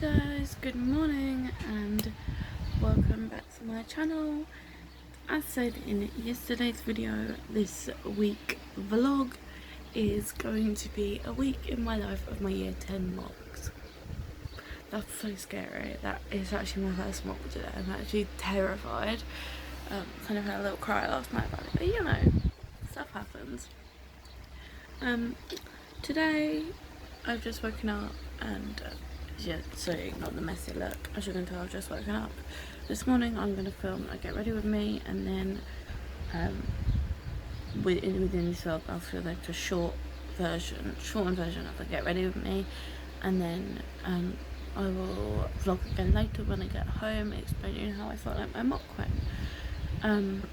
guys, good morning and welcome back to my channel. As said in yesterday's video, this week vlog is going to be a week in my life of my year 10 mocks. That's so scary. That is actually my first mock today. I'm actually terrified. Kind of had a little cry last night about it, but you know, stuff happens. Today I've just woken up and yeah, so ignore the messy look. As you can tell, I've just woken up. This morning I'm going to film a Get Ready With Me, and then within this vlog I'll feel like a shortened version of the Get Ready With Me, and then I will vlog again later when I get home explaining how I felt like my mock went.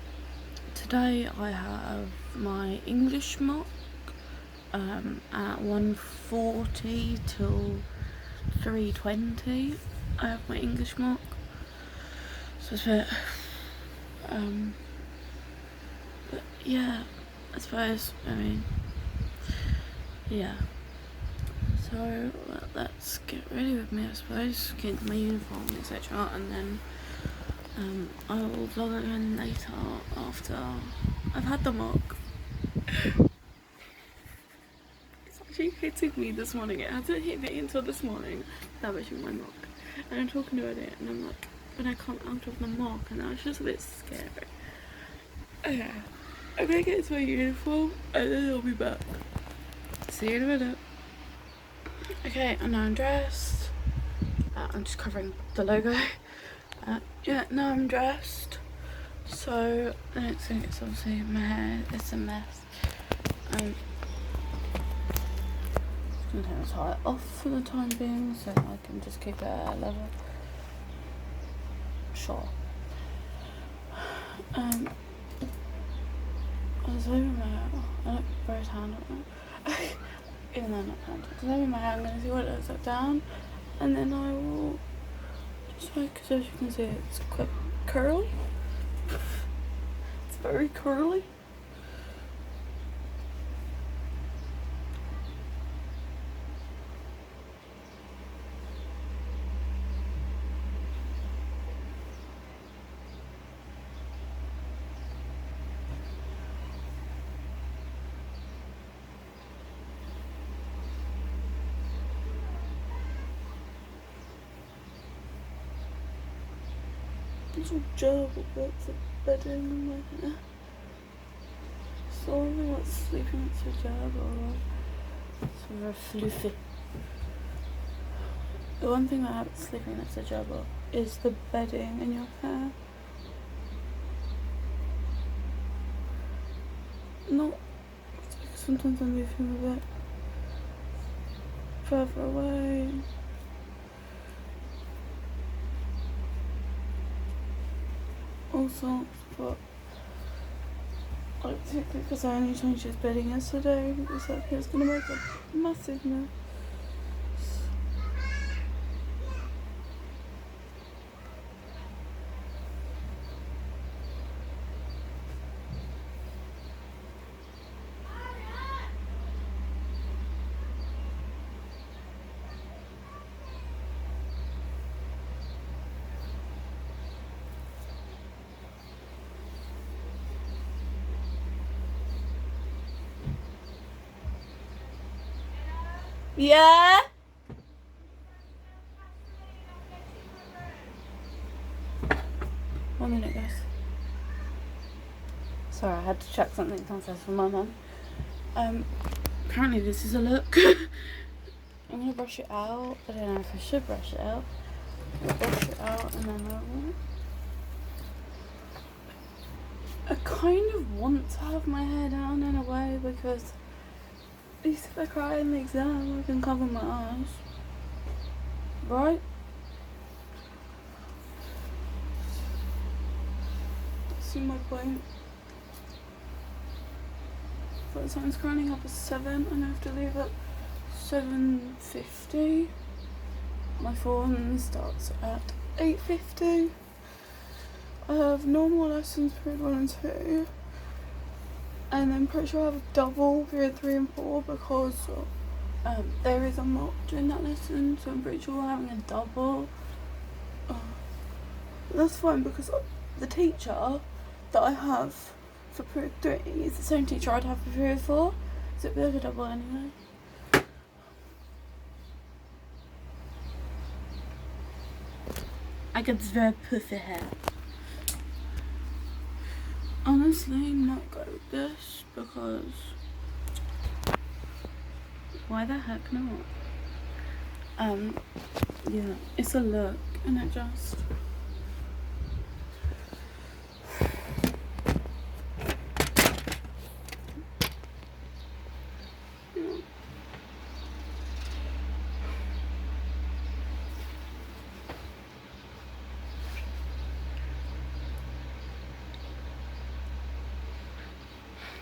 Today I have my English mock at 1:40 till 3:20. I have my English mock, so it's a bit but yeah, I suppose, yeah, so let's get ready with me, I suppose, get into my uniform, etc., and then I will vlog again later after I've had the mock. She hitting me this morning. It hasn't hit me until this morning that was my mock, and I'm talking about it and I'm like, when I come out of the mock, and I was just a bit scary. Okay, I'm gonna get into my uniform and then I'll be back. See you in a minute. Okay, and now I'm dressed. I'm just covering the logo. Yeah, now I'm dressed. So the next thing is obviously my hair. It's a mess. I'm going to tie it off for the time being so I can just keep it at a level. Sure. I was leaving my hair. I look very tanned at the even though I'm not tanned. I was leaving my hair. I'm going to see what it looks like down, and then I will just like, because as you can see, it's quite curly. It's very curly. Little gerbil bits of bedding in my hair. Sorry, what's sleeping next to a gerbil? It's very fluffy. The one thing I have sleeping next to a gerbil is the bedding in your hair. Not like sometimes I move him a bit further away. All sorts, but I don't think because I only changed his bedding yesterday, it's like it's gonna make a massive mess. Yeah? One minute, guys. Sorry, I had to check something downstairs from my mum. Apparently this is a look. I'm gonna brush it out. I don't know if I should brush it out. I'll brush it out and then I kind of want to have my hair down in a way, because at least if I cry in the exam I can cover my eyes. Right? See my point? But the sun's currently up at 7 and I have to leave at 7:50. My phone starts at 8:50. I have normal lessons period 1 and 2. And I'm pretty sure I have a double period 3 and 4 because There is a mock during that lesson, so I'm pretty sure we're having a double. That's fine because the teacher that I have for period 3 is the same teacher I'd have for period 4, so it'd be like a double anyway. I get very puffy hair. Honestly, not go with this because why the heck not? Yeah, it's a look and it just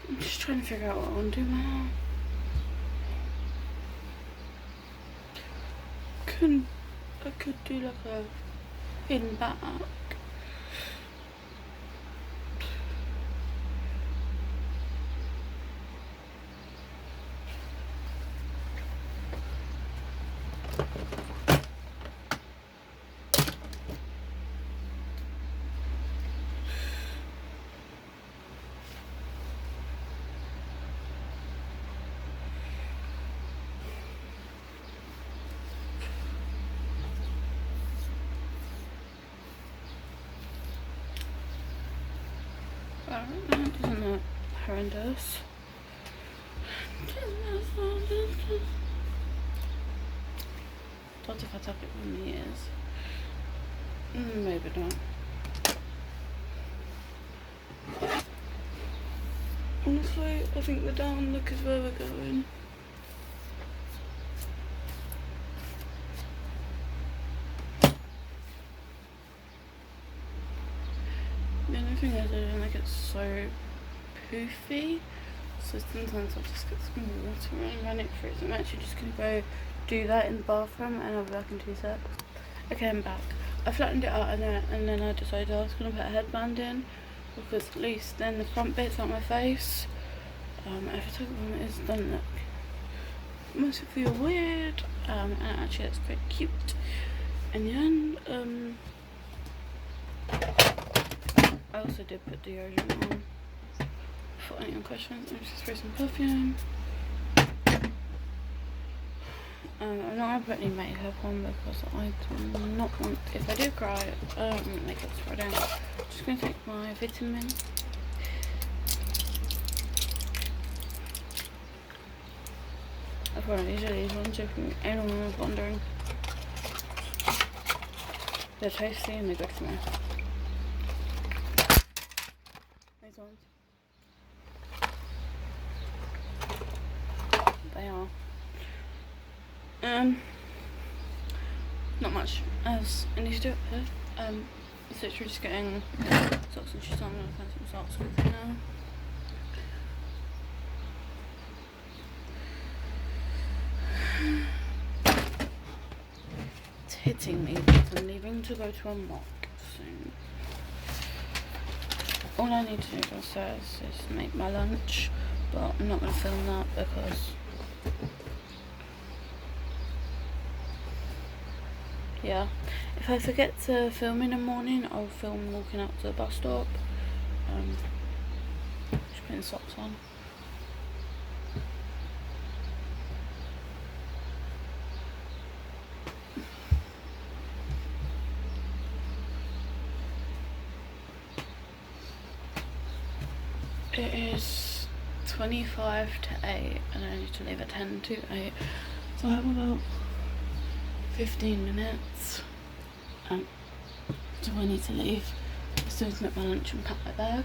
I'm just trying to figure out what I want to do now. I could do like a pin back. That doesn't look horrendous. What if I tuck it in the ears? Maybe not. Honestly, I think the down look is where we're going. The only thing is I don't like it so poofy, so sometimes I'll just get some water and run it through. So I'm actually just going to go do that in the bathroom and I'll be back in 2 seconds. Okay, I'm back. I flattened it out and then I decided I was going to put a headband in because at least then the front bit's on my face. Every time it doesn't look, it must feel weird, and actually it's quite cute. In the end, I also did put deodorant on for any questions. I'm just spray some perfume. I'm not going to put any makeup on because I do not want, if I do cry, makeup spread out. I'm just going to take my vitamin. I've got usually these ones if anyone was wondering. They're tasty and they're good for me. These ones. They are. Not much else I need to do up here. It's literally just getting socks and shoes on. I'm going to find some socks quickly now. It's hitting me because I'm leaving to go to a mock soon. All I need to do downstairs is make my lunch, but I'm not going to film that because yeah, if I forget to film in the morning, I'll film walking up to the bus stop. Just putting socks on. It is 25 to 8 and I need to leave at 10 to 8, so I have about 15 minutes. So I need to leave as soon as I make my lunch and pack my bag.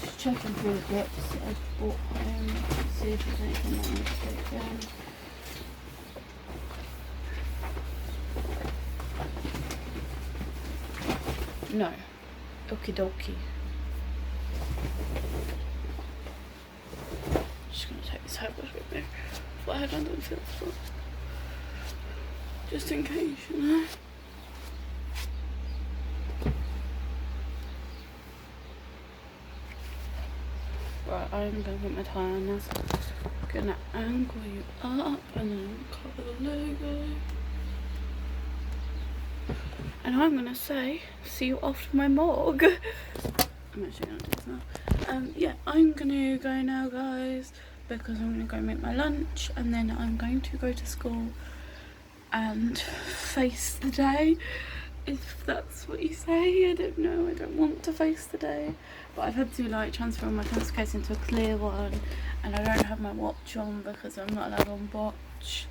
Just checking through the books that I've brought home to see if there's anything that I need to take down. No. Okie dokie. Just gonna take this hairbrush with me. But I haven't done filth for. Just in case, you know. Right, I'm gonna put my tie on now gonna angle you up and then cover the logo. And I'm gonna say, see you after my morgue. I'm actually gonna do this now. Yeah, I'm gonna go now, guys, because I'm gonna go make my lunch and then I'm going to go to school and face the day, if that's what you say. I don't know, I don't want to face the day, but I've had to like transfer my pencil case into a clear one, and I don't have my watch on because I'm not allowed on watch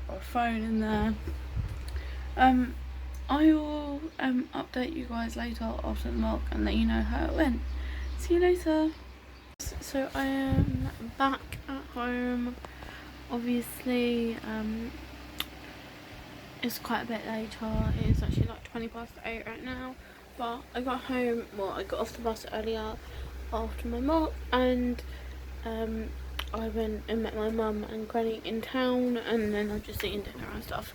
or a phone in there. I will update you guys later after the mock and let you know how it went. See you later. So I am back at home. Obviously, it's quite a bit later. It's actually like 8:20 right now. But I got home, well, I got off the bus earlier after my mock, and I went and met my mum and granny in town, and then I'm just eating dinner and stuff.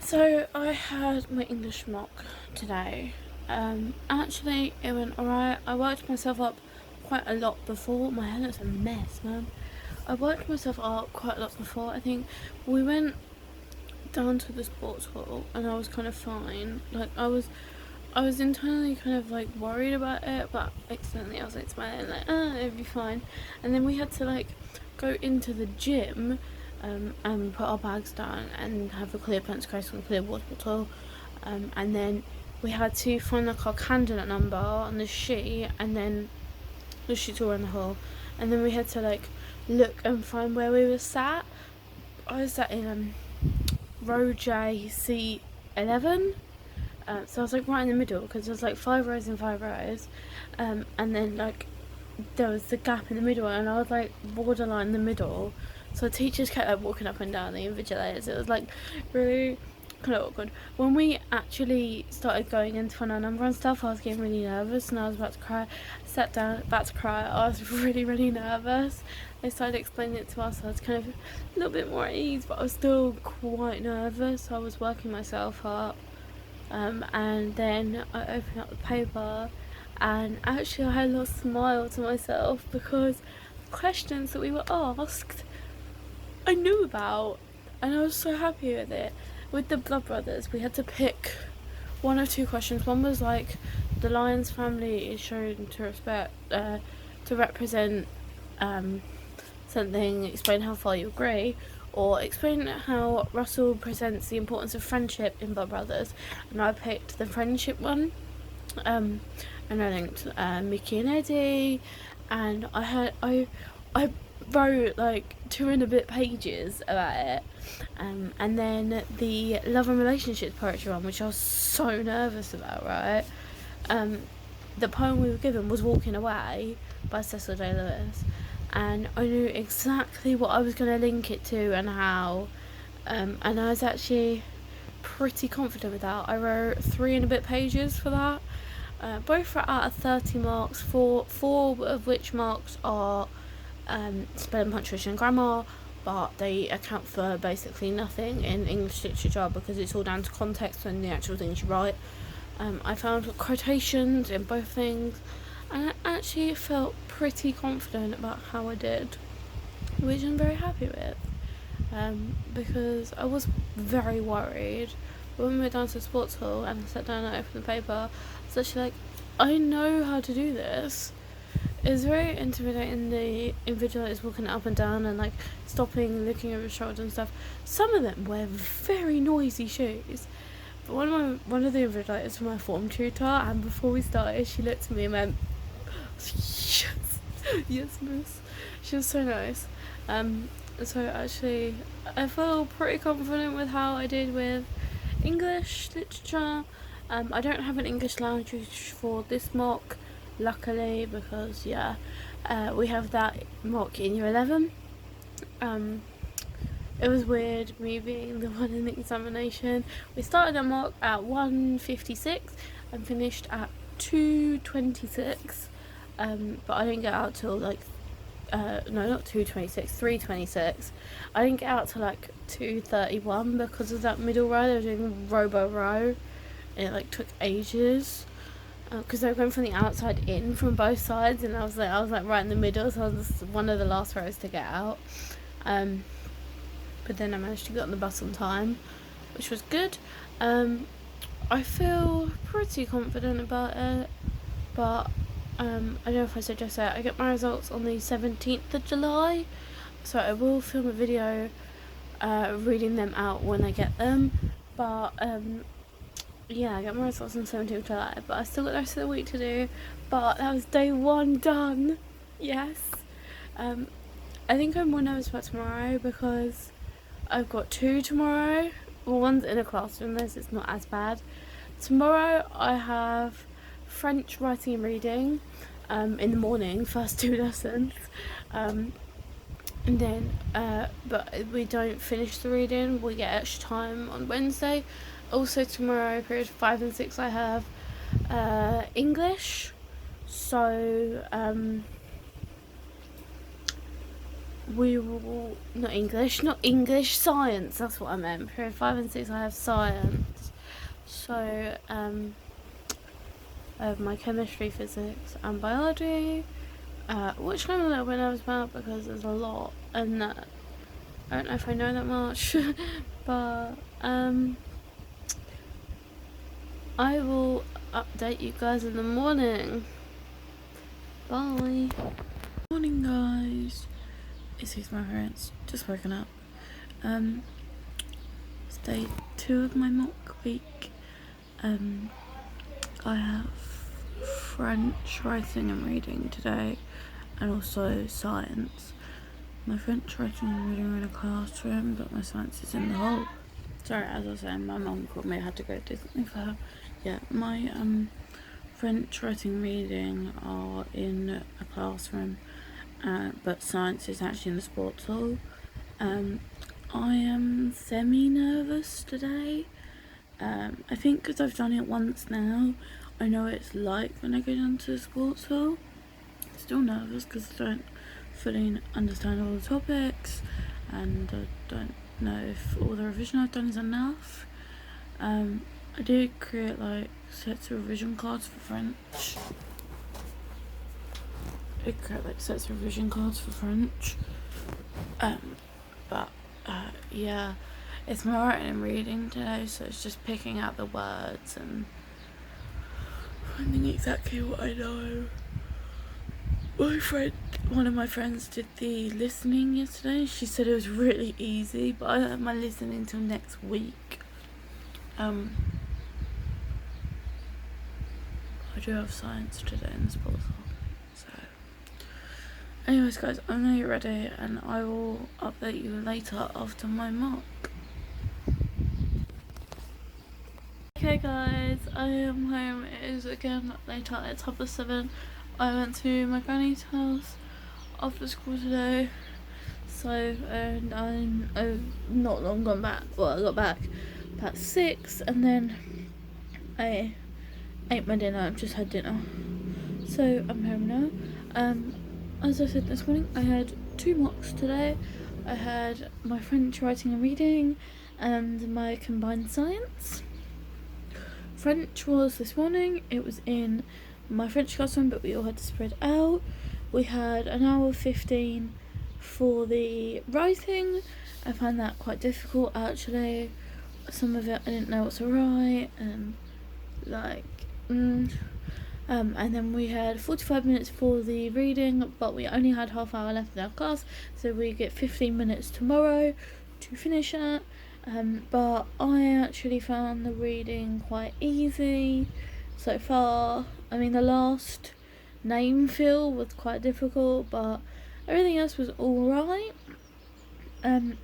So I had my English mock today. Actually it went alright. I worked myself up quite a lot before. My hair looks a mess, man. I worked myself up quite a lot before. I think we went down to the sports hall and I was kind of fine. Like I was internally kind of like worried about it, but externally I was like smiling like, it'll be fine. And then we had to like go into the gym and put our bags down and have a clear pencil case and a clear water bottle, and then we had to find like our candidate number on the sheet, and then the sheets all around the hall, and then we had to like look and find where we were sat. I was sat in row J, seat 11, so I was like right in the middle because there was like 5 rows and 5 rows, and then like there was the gap in the middle and I was like borderline in the middle. So teachers kept like walking up and down, the invigilators. It was like really kind of awkward. When we actually started going into find our number and stuff, I was getting really nervous and I was about to cry. I sat down, about to cry. I was really nervous. They started explaining it to us, so I was kind of a little bit more at ease, but I was still quite nervous. So I was working myself up, and then I opened up the paper, and actually I had a little smile to myself because the questions that we were asked I knew about, and I was so happy with it. With the Blood Brothers, we had to pick one of 2 questions. One was like, the Lyons family is shown to represent something, explain how far you agree, or explain how Russell presents the importance of friendship in Blood Brothers. And I picked the friendship one, and I linked Mickey and Eddie, and I wrote like 2 and a bit pages about it, and then the love and relationships poetry one, which I was so nervous about, right? The poem we were given was Walking Away by Cecil J. Lewis, and I knew exactly what I was going to link it to and how, and I was actually pretty confident with that. I wrote 3 and a bit pages for that. Both are out of 30 marks, 4 of which marks are spelling, punctuation and grammar, but they account for basically nothing in English literature because it's all down to context and the actual things you write. I found quotations in both things, and I actually felt pretty confident about how I did, which I'm very happy with, because I was very worried when we went down to the sports hall and I sat down and opened the paper. I was actually like, I know how to do this. It's very intimidating, the invigilators walking up and down and like stopping, looking over his shoulder and stuff. Some of them wear very noisy shoes. But one of the invigilators from my form tutor, and before we started, she looked at me and went, yes miss. She was so nice. So actually I feel pretty confident with how I did with English literature. I don't have an English language for this mock, luckily, because we have that mock in year 11. It was weird me being the one in the examination. We started a mock at 1:56 and finished at 2:26, but I didn't get out till like no, not 2:26, 3:26. I didn't get out till like 2:31 because of that middle row. They were doing robo row and it like took ages. because they were going from the outside in from both sides, and I was like right in the middle, so I was one of the last rows to get out. But then I managed to get on the bus on time, which was good. I feel pretty confident about it, but I don't know if I said just that I get my results on the 17th of July, so I will film a video reading them out when I get them. But yeah, I get my results on the 17th of July, but I still got the rest of the week to do. But that was day 1 done. Yes. I think I'm more nervous about tomorrow because I've got 2 tomorrow. Well, one's in a classroom, so it's not as bad. Tomorrow I have French writing and reading in the morning, first 2 lessons. And then, but we don't finish the reading, we get extra time on Wednesday. Also tomorrow, period 5 and 6, I have English. So, we will, not English, science, that's what I meant. Period 5 and 6, I have science. So, I have my chemistry, physics, and biology, which I'm a little bit nervous about because there's a lot, and I don't know if I know that much, but I will update you guys in the morning. Bye. Morning, guys. It's my parents. Just woken up. It's day 2 of my mock week. I have French writing and reading today, and also science. My French writing and reading are in a classroom, but my science is in the hall. Sorry, as I was saying, my mum called me. I had to go do something for her. Yeah, my French writing and reading are in a classroom, but science is actually in the sports hall. I am semi-nervous today. I think because I've done it once now, I know what it's like when I go down to the sports hall. I'm still nervous because I don't fully understand all the topics, and I don't know if all the revision I've done is enough. I did create like sets of revision cards for French. But yeah, it's my writing and reading today, so it's just picking out the words and finding exactly what I know. One of my friends did the listening yesterday. She said it was really easy, but I don't have my listening until next week. I do have science today in the sports hall. So, anyways, guys, I know you're ready, and I will update you later after my mock. Okay, guys, I am home. It is again later. It's 7:30. I went to my granny's house after school today, and I've not long gone back. Well, I got back about 6, and then I ate my dinner. I've just had dinner, so I'm home now. As I said this morning, I had 2 mocks today. I had my French writing and reading and my combined science. French was this morning. It was in my French classroom, but we all had to spread out. We had an hour 15 for the writing. I found that quite difficult, actually. Some of it I didn't know what to write, and and then we had 45 minutes for the reading, but we only had half hour left in our class, so we get 15 minutes tomorrow to finish it. But I actually found the reading quite easy so far. I mean, the last name fill was quite difficult, but everything else was alright. And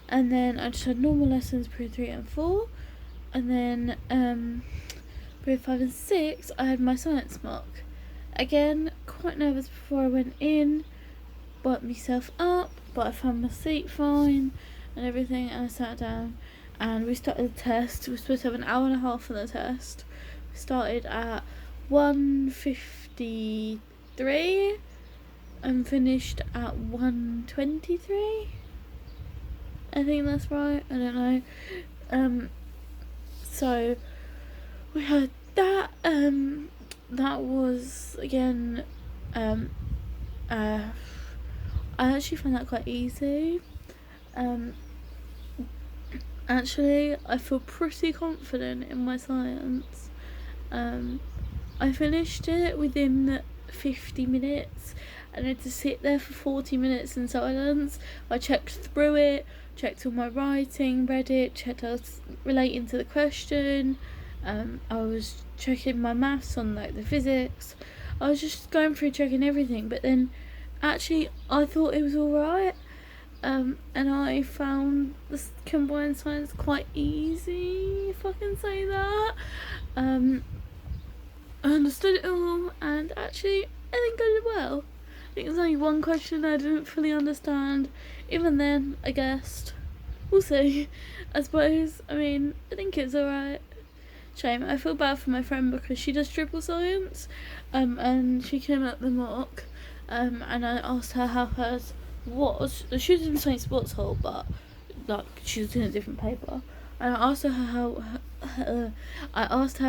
then I just had normal lessons, period 3 and 4, and then period 5 and 6 I had my science mock. Again, quite nervous before I went in, woke myself up, but I found my seat fine and everything, and I sat down and we started the test. We were supposed to have an hour and a half for the test. We started at 1:53 and finished at 1:23. I think that's right. I don't know. So we had that. that was again, I actually found that quite easy. Actually, I feel pretty confident in my science. I finished it within 50 minutes and I had to sit there for 40 minutes in silence. I checked through it, checked all my writing, read it, checked I was relating to the question. I was checking my maths on like the physics. I was just going through checking everything, but then actually I thought it was alright. And I found this combined science quite easy, if I can say that. I understood it all, and actually, I think I did well. I think there's only one question I didn't fully understand. Even then, I guessed. We'll see. I suppose. I mean, I think it's alright. Shame. I feel bad for my friend because she does triple science, and she came up the mock, and I asked her how hers was. She was in the same sports hall, but like she was in a different paper. And I asked her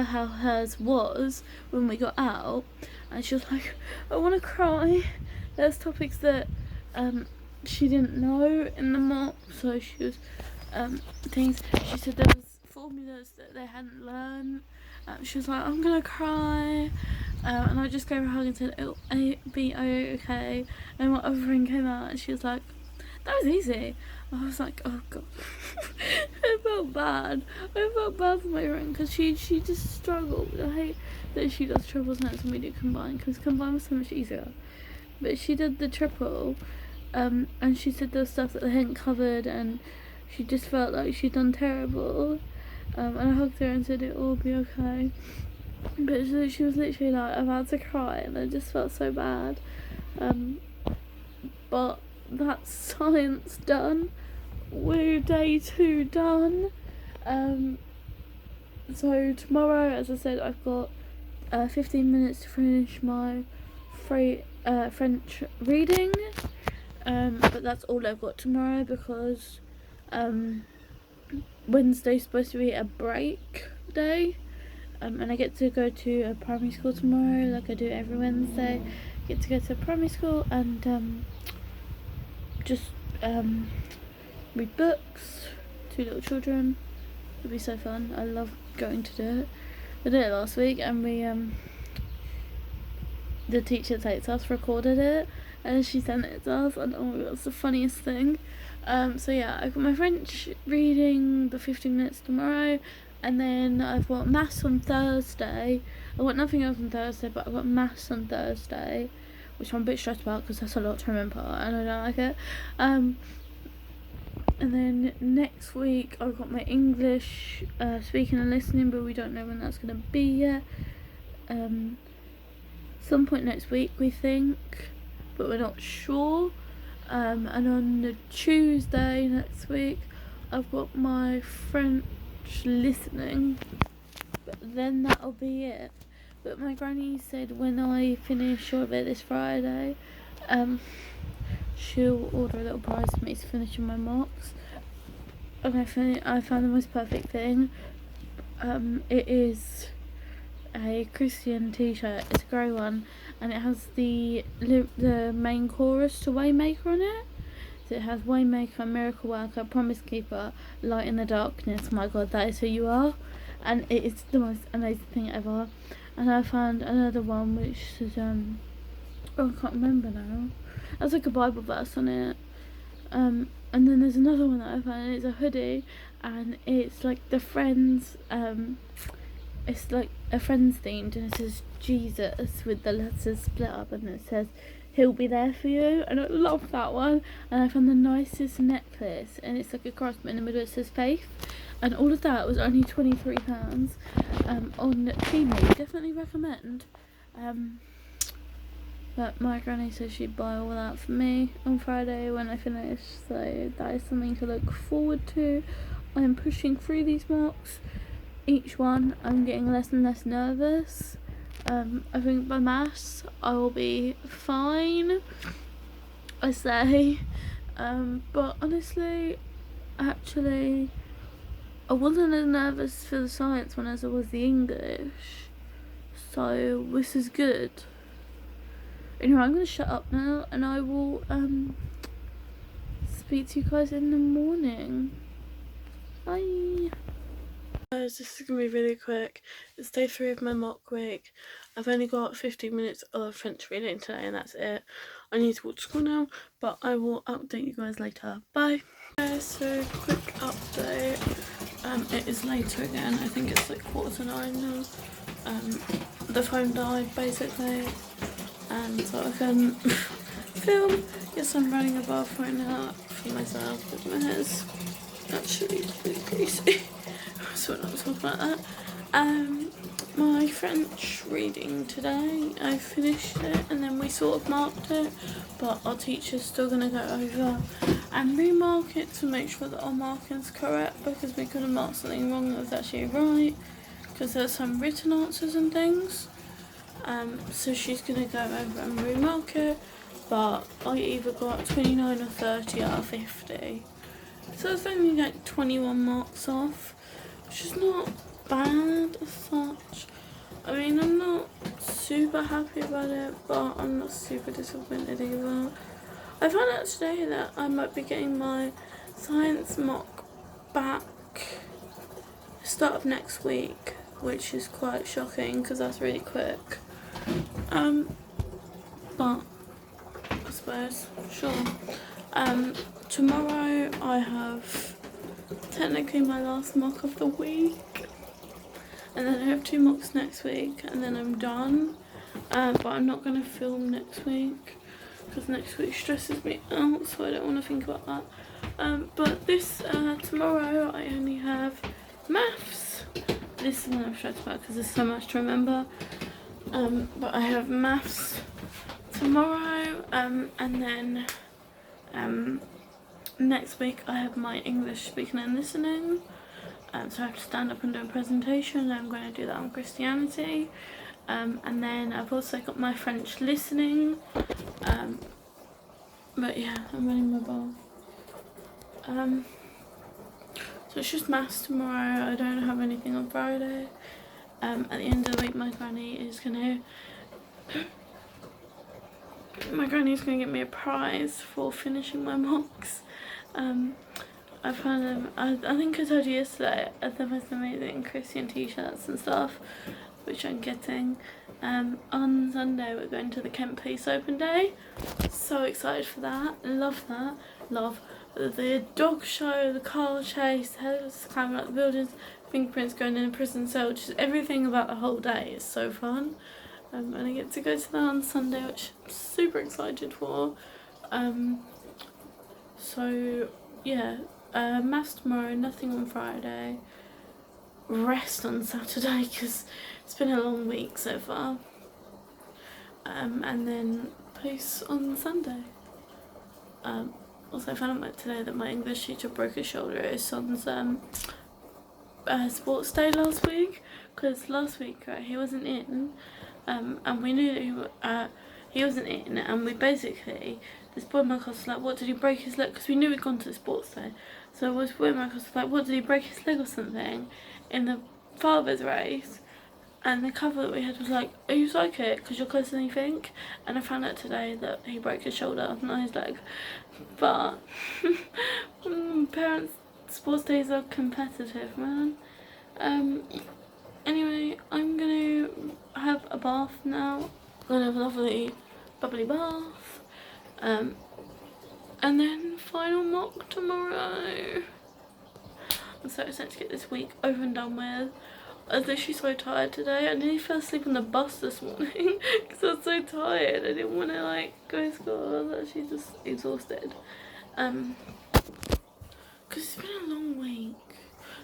how hers was when we got out, and she was like, "I want to cry." There's topics that she didn't know in the mock, so she was things. She said there was formulas that they hadn't learned. She was like, "I'm gonna cry," and I just gave her a hug and said, "It'll be okay." And my other friend came out, and she was like, "That was easy." I was like, oh god. I felt bad for my friend because she just struggled. I hate that she does triple science and we do combine, because combine was so much easier, but she did the triple, and she said there was stuff that they hadn't covered and she just felt like she'd done terrible, and I hugged her and said it will be okay, but she was literally like about to cry, and I just felt so bad. But that's science done. We're day 2 done. So tomorrow, as I said, I've got 15 minutes to finish my French reading, but that's all I've got tomorrow because Wednesday's supposed to be a break day, and I get to go to a primary school tomorrow like I do every Wednesday. Get to go to a primary school and just read books to little children. It'll be so fun. I love going to do it. I did it last week, and we the teacher takes us recorded it and she sent it to us, and oh my god, it's the funniest thing. So yeah, I've got my French reading the 15 minutes tomorrow, and then I've got maths on Thursday. I've got nothing else on Thursday, but I've got maths on Thursday, which I'm a bit stressed about because that's a lot to remember and I don't like it. And then next week I've got my English speaking and listening, but we don't know when that's going to be yet. Some point next week we think, but we're not sure. And on the Tuesday next week I've got my French listening, but then that'll be it. But my granny said when I finish all of it this Friday, she'll order a little prize for me to finish in my mocks. And I found the most perfect thing. It is a Christian t-shirt. It's a grey one, and it has the main chorus to Waymaker on it. So it has Waymaker, Miracle Worker, Promise Keeper, Light in the Darkness. My god, that is who you are. And it is the most amazing thing ever. And I found another one which says I can't remember now. There's like a Bible verse on it. And then there's another one that I found, and it's a hoodie, and it's like the Friends, it's like a Friends themed, and it says Jesus with the letters split up, and it says he'll be there for you, and I love that one. And I found the nicest necklace, and it's like a cross, but in the middle it says faith, and all of that was only £23 on Temu. Definitely recommend. But my granny says she'd buy all that for me on Friday when I finish, so that is something to look forward to. I'm pushing through these mocks. Each one I'm getting less and less nervous. I think by maths I will be fine, I say. But honestly, actually, I wasn't as nervous for the science one as I was the English. So this is good. Anyway, I'm gonna shut up now, and I will speak to you guys in the morning. Bye. Guys, this is gonna be really quick. It's day 3 of my mock week. I've only got 15 minutes of French reading today, and that's it. I need to walk to school now, but I will update you guys later. Bye. So quick update. It is later again. I think it's like 8:45 now. The phone died basically, and so I couldn't film. Yes, I'm running a bath right now for myself, but my hair's actually really greasy. So we're not talking about that. My French reading today, I finished it and then we sort of marked it, but our teacher's still going to go over and remark it to make sure that our marking's correct, because we could have marked something wrong that was actually right, because there's some written answers and things. So she's going to go over and remark it, but I either got 29 or 30 out of 50. So it's only like 21 marks off, which is not bad as such. I mean, I'm not super happy about it, but I'm not super disappointed either. I found out today that I might be getting my science mock back start of next week, which is quite shocking because that's really quick. But I suppose, sure. Tomorrow I have technically my last mock of the week, and then I have 2 mocks next week, and then I'm done. But I'm not going to film next week because next week stresses me out, so I don't want to think about that. But this tomorrow I only have maths. This is what I'm stressed about because there's so much to remember. But I have maths tomorrow, and then next week I have my English speaking and listening. So I have to stand up and do a presentation, and I'm going to do that on Christianity. And then I've also got my French listening. But yeah, I'm running my bath. So it's just maths tomorrow. I don't have anything on Friday. At the end of the week, my granny's gonna get me a prize for finishing my mocks. I found them, I think I told you yesterday, the most amazing Christian t-shirts and stuff, which I'm getting. On Sunday we're going to the Kent Police Open Day. So excited for that. Love that. Love the dog show, the car chase, the helicopters climbing up the buildings, fingerprints going in a prison cell, just everything about the whole day is so fun. And I get to go to that on Sunday, which I'm super excited for. So yeah, maths tomorrow, nothing on Friday. Rest on Saturday because it's been a long week so far. And then police on Sunday. Also I found out today that my English teacher broke his shoulder at his son's sports day last week, because last week he wasn't in, and we knew that he wasn't in, and we basically, this boy in my class was like, what, did he break his leg? Because we knew we'd gone to the sports day. So this boy in my class was like, what, did he break his leg or something in the father's race? And the cover that we had was like, are you psychic? Because you're closer than you think. And I found out today that he broke his shoulder, not his leg. But parents' sports days are competitive, man. Anyway, I'm gonna have a bath now. I'm gonna have a lovely bubbly bath. And then final mock tomorrow. I'm so excited to get this week over and done with. I was literally so tired today. I nearly fell asleep on the bus this morning because I was so tired. I didn't want to like go to school. I was actually just exhausted. Because it's been a long week.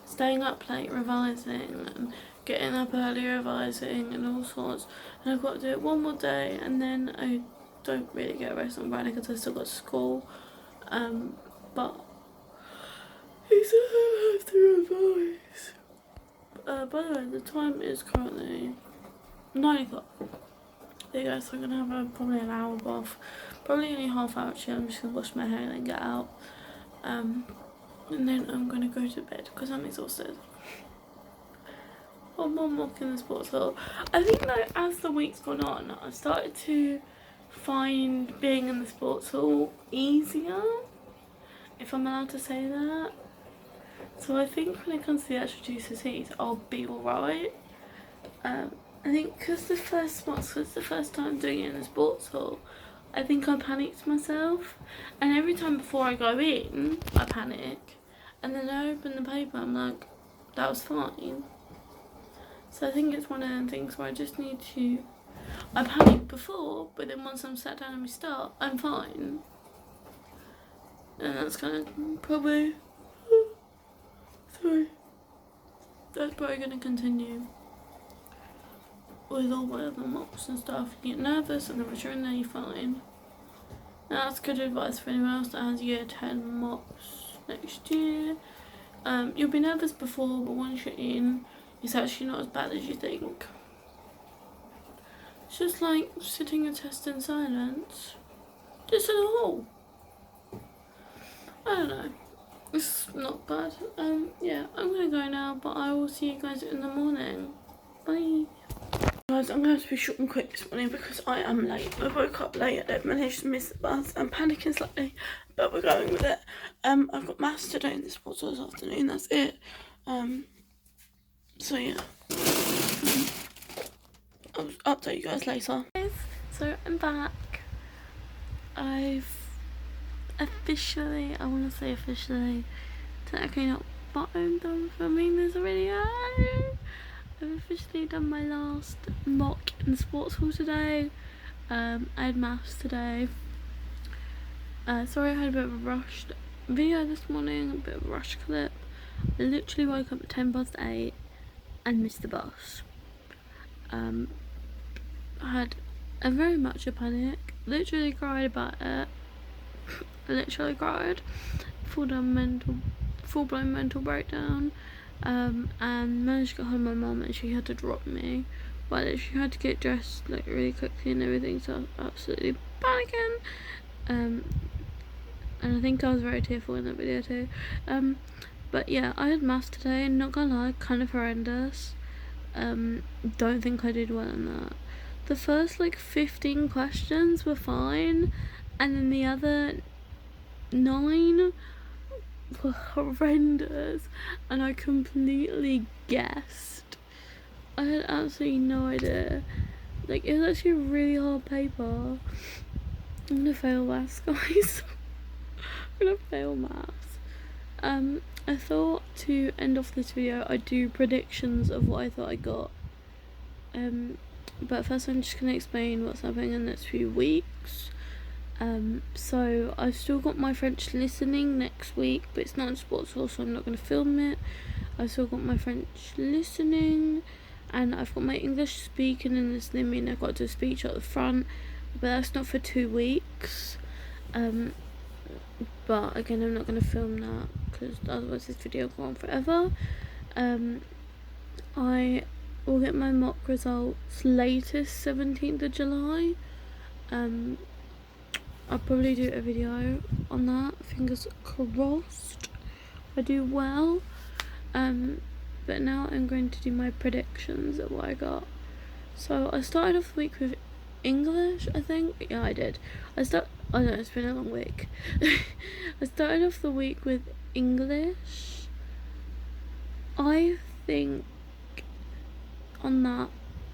Staying up late revising and getting up early revising and all sorts. And I've got to do it one more day, and then I don't really get a rest on Friday because I still got school. But he said I have to revise. By the way, the time is currently 9 o'clock. There you go, so I'm going to have probably an hour bath. Probably only half hour actually. I'm just going to wash my hair and then get out. And then I'm going to go to bed because I'm exhausted. one more mock in the sports hall. I think that as the week's gone on, I've started to find being in the sports hall easier, if I'm allowed to say that. So I think when it comes to the actual GCSEs, I'll be alright. I think because the first time doing it in the sports hall, I think I panicked myself, and every time before I go in, I panic, and then I open the paper, I'm like, that was fine. So I think it's one of them things where I just need to, I panicked before, but then once I'm sat down and we start, I'm fine. And that's kind of probably, sorry, that's probably going to continue with all my other mocks and stuff. You get nervous, and then once you're in there, you're fine. Now that's good advice for anyone else that has year 10 mocks next year. You'll be nervous before, but once you're in, it's actually not as bad as you think. It's just like sitting a test in silence, just in a hall. I don't know. It's not bad. Yeah, I'm gonna go now, but I will see you guys in the morning. Bye. Guys, I'm going to have to be short and quick this morning because I am late. I woke up late, I managed to miss the bus. I'm panicking slightly, but we're going with it. I've got maths today in the sports hall this afternoon, that's it. So yeah. I'll update you guys later. So I'm back. I've officially, technically not, but I'm done filming this video. I've officially done my last mock in sports hall today. I had maths today. Sorry I had a bit of a rushed video this morning, a bit of a rushed clip. I literally woke up at 8:10 and missed the bus. I had very much a panic. Literally cried about it. Literally cried. Full-blown mental breakdown. And managed to get home with my mum, and she had to drop me, but she had to get dressed like really quickly and everything, so I was absolutely panicking. And I think I was very tearful in that video too. But yeah, I had maths today, and not gonna lie, kind of horrendous. Don't think I did well in that. The first like 15 questions were fine, and then the other 9 were horrendous, and I completely guessed. I had absolutely no idea. Like, it was actually a really hard paper. I'm gonna fail maths, guys. I'm gonna fail maths. I thought to end off this video I'd do predictions of what I thought I got. But first I'm just gonna explain what's happening in the next few weeks. So I've still got my French listening next week, but it's not in sports hall, so I'm not going to film it. I've still got my French listening, and I've got my English speaking and listening, meaning I've got to do a speech at the front, but that's not for 2 weeks. But again, I'm not going to film that because otherwise this video will go on forever. I will get my mock results latest 17th of July. I'll probably do a video on that, fingers crossed I do well. But now I'm going to do my predictions of what I got. So I started off the week with English, I think. Yeah, I did. I know it's been a long week. I started off the week with English. I think on that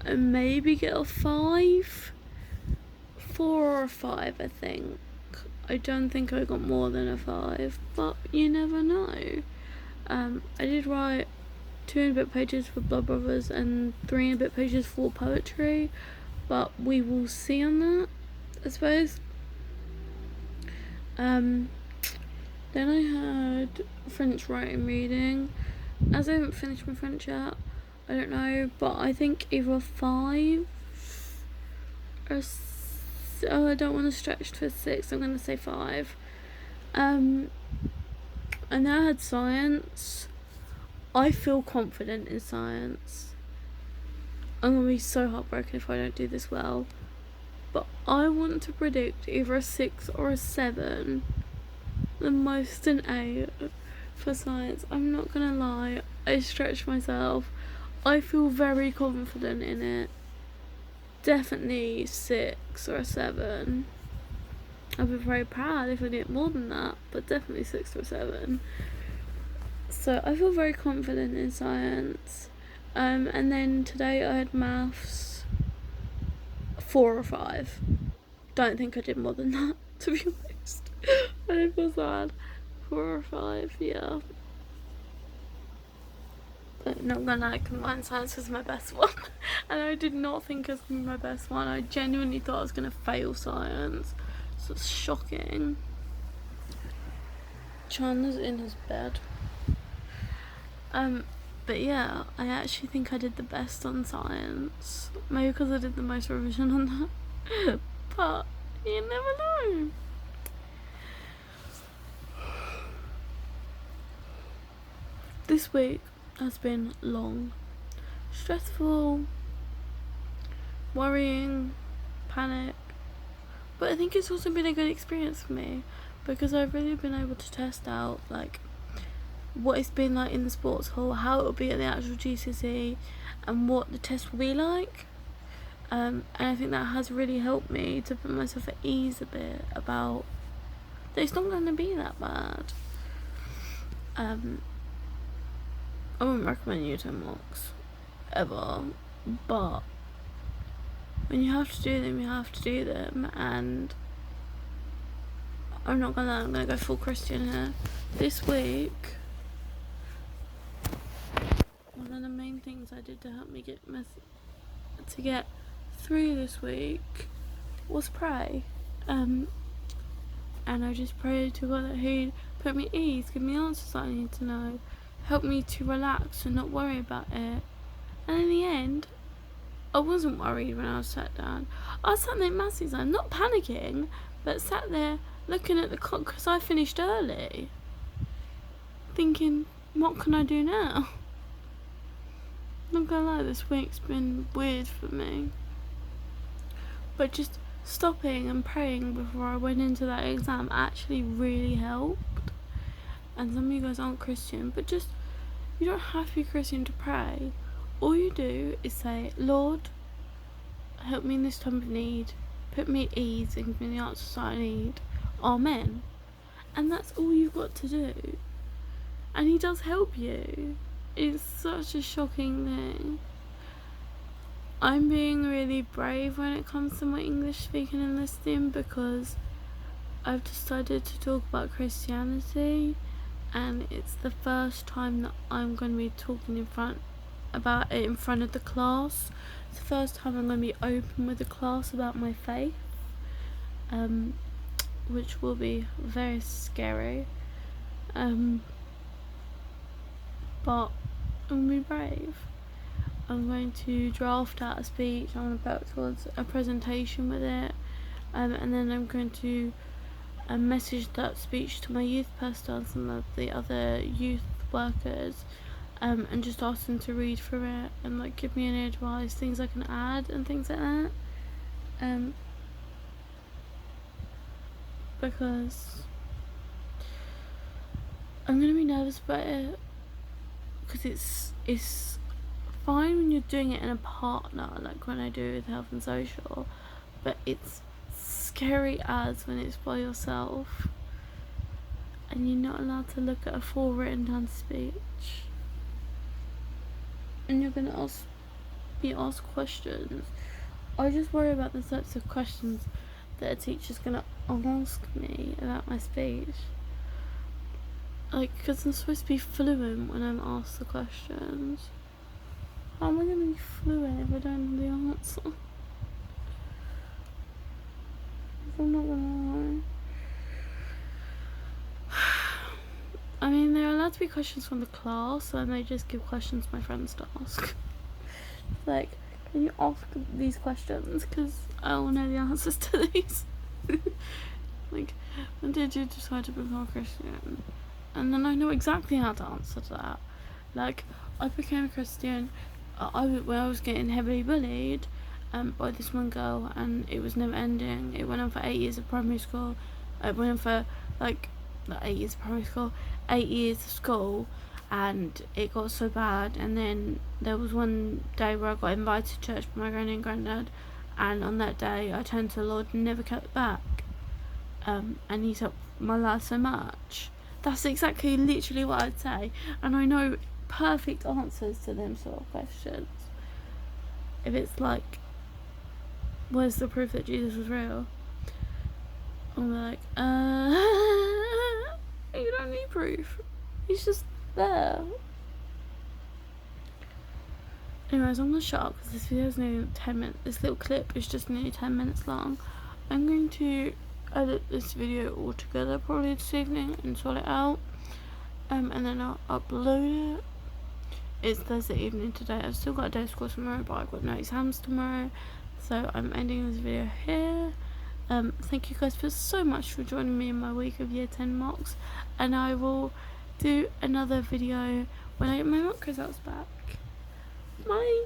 I maybe get a 5. 4 or a 5, I think. I don't think I got more than a 5, but you never know. I did write 2 and a bit pages for Blood Brothers and 3 and a bit pages for poetry, but we will see on that, I suppose. Then I had French writing reading. As I haven't finished my French yet, I don't know, but I think either a 5 or I don't want to stretch to a 6, I'm going to say 5. And then I had science. I feel confident in science. I'm going to be so heartbroken if I don't do this well. But I want to predict either a 6 or a 7. The most an 8 for science. I'm not going to lie, I stretched myself. I feel very confident in it. Definitely 6 or a 7. I'd be very proud if I did more than that, but definitely 6 or 7. So I feel very confident in science. And then today I had maths 4 or 5. Don't think I did more than that, to be honest. I don't feel sad. 4 or 5, yeah. But not gonna lie, combined science was my best one. And I did not think it was gonna be my best one. I genuinely thought I was gonna fail science. So it's shocking. Chandler's in his bed. But yeah, I actually think I did the best on science. Maybe because I did the most revision on that. But you never know. This week has been long, stressful, worrying, panic. But I think it's also been a good experience for me because I've really been able to test out like what it's been like in the sports hall, how it'll be at the actual GCSE, and what the test will be like. And I think that has really helped me to put myself at ease a bit about that it's not going to be that bad. I wouldn't recommend U10 mocks ever, but when you have to do them, you have to do them. And I'm not gonna lie, I'm gonna go full Christian here. This week, one of the main things I did to help me get through this week was pray. And I just prayed to God that He'd put me at ease, give me answers that I need to know, help me to relax and not worry about it. And in the end, I wasn't worried when I was sat down. I was sat there in maths exam, not panicking, but sat there looking at the clock because I finished early, thinking, what can I do now? Not gonna lie, this week's been weird for me. But just stopping and praying before I went into that exam actually really helped. And some of you guys aren't Christian, but just, you don't have to be Christian to pray. All you do is say, Lord, help me in this time of need, put me at ease and give me the answers I need. Amen. And that's all you've got to do. And He does help you. It's such a shocking thing. I'm being really brave when it comes to my English speaking and listening because I've decided to talk about Christianity, and it's the first time that I'm going to be talking about it in front of the class. It's the first time I'm going to be open with the class about my faith, which will be very scary. But I'm going to be brave. I'm going to draft out a speech. I'm going to work towards a presentation with it, and then I'm going to message that speech to my youth pastor and some of the other youth workers, and just ask them to read through it and like give me any advice, things I can add and things like that. Because I'm gonna be nervous about it because it's fine when you're doing it in a partner, like when I do it with health and social, but it's scary as when it's by yourself and you're not allowed to look at a full written down speech, and you're gonna be asked questions. I just worry about the types of questions that a teacher's gonna ask me about my speech. Like, because I'm supposed to be fluent when I'm asked the questions. How am I going to be fluent if I don't know the answer? I'm not going to lie. I mean, there are allowed to be questions from the class, and they just give questions my friends to ask. Like, can you ask these questions? Because I will know the answers to these. Like, when did you decide to become a Christian? And then I know exactly how to answer to that. Like, I became a Christian when I was getting heavily bullied by this one girl, and it was never ending. It went on for 8 years of primary school. It went on for like 8 years of primary school, 8 years of school, and it got so bad. And then there was one day where I got invited to church by my granny and granddad, and on that day I turned to the Lord and never kept back. And He's helped my life so much. That's exactly literally what I'd say, and I know perfect answers to them sort of questions. If it's like, where's the proof that Jesus was real? I'm like, you don't need proof. He's just there. Anyways, I'm gonna shut up because this video is nearly 10 minutes. This little clip is just nearly 10 minutes long. I'm going to edit this video all together probably this evening and sort it out. And then I'll upload it. It's Thursday evening today. I've still got a day of school tomorrow, but I've got no exams tomorrow. So I'm ending this video here. Thank you guys so much for joining me in my week of year 10 mocks, and I will do another video when I get my mock results back. Bye.